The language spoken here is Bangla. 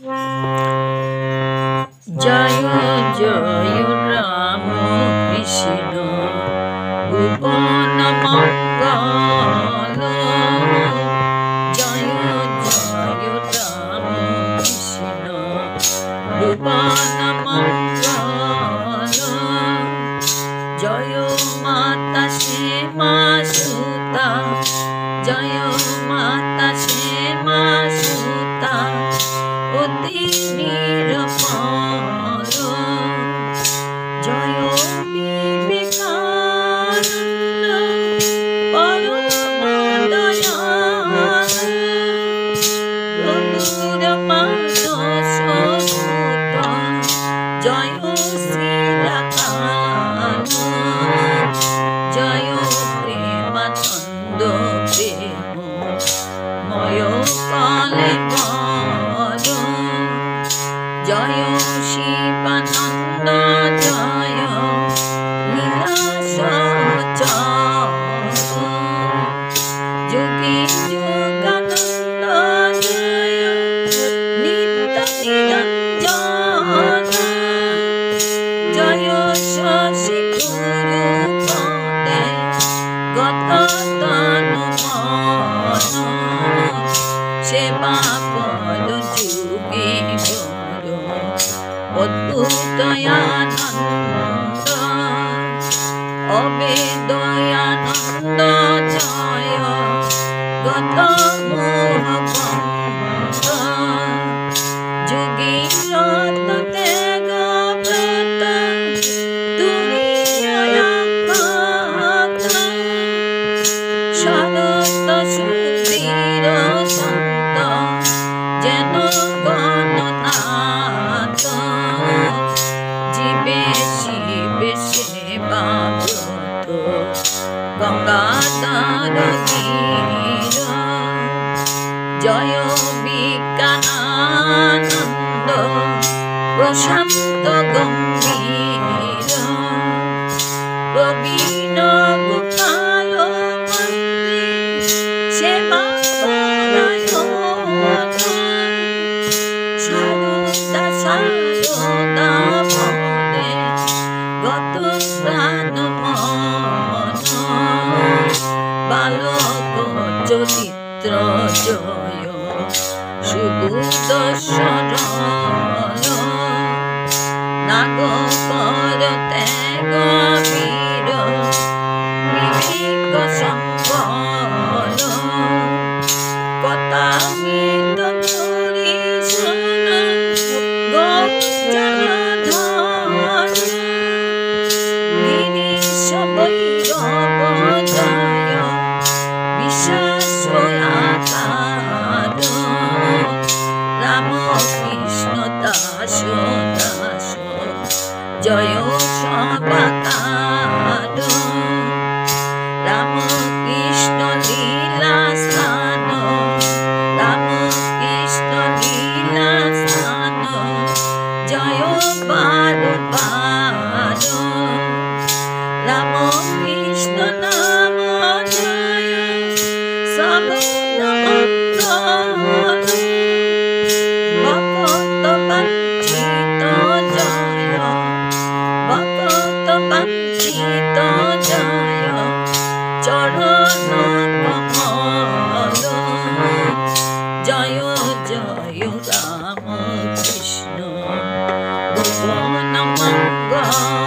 জয় জয় রাম কৃষ্ণ ভুবন মঙ্গল। জয় জয় রাম কৃষ্ণ ভুবন মঙ্গল। জয় মাতা শ্যামা সুতা, জয় মাতা শ্যামা সুতা অতি নিরপল। জয় বিবেকানন্দ পরম দয়াল। প্রভুর মানসপুত জয় শ্রীরাখাল। জয় প্রেমানন্দ প্রেমময় কলেবর। জয় শিবানন্দ জয় লীলা সচর। যোগী যোগানন্দ জয় নিত্য নিরঞ্জন। জয় শশী গুরুপদে গত তনু মন। সেবা বল যুগে বল অদ্ভুত আনন্দ। অবেদয়ানন্দ জয় গত মোহবন্ধ। যোগী রত ত্যাগ ব্রত তুরিয়া কথা। শরত সুধীর সন্ত যেন গণনাথ। জীবে শিবে সেবা ব্রত গঙ্গাধর গীর। জয় বিজ্ঞানানন্দ প্রশান্ত গম্ভীর। প্রবীণ গোপাল মন্ত্রী সেবা পরায়ণ। সারদা সারদা পদে গত প্রাণ মন। বালক চরিত্র জয় সুবুধ সরল। নাগপর ত্যাগ বীর বিবেক সম্বল। কথামৃত পরিশোন গোচরধর। গিরিশ বৈরব জয় বিশ্বাস আকার। রাম কৃষ্ণ দাস দাস জয় সবাকার। রাম কৃষ্ণ লীলা স্থান, রাম কৃষ্ণ লীলা স্থান জয় বারো বার। রাম কৃষ্ণ নাম জয় সগুণ মঙ্গল। ভকত বঞ্চিত জয়, ভকত বঞ্চিত জয় চরণ কমল। জয় জয় রাম কৃষ্ণ ভুবন মঙ্গল।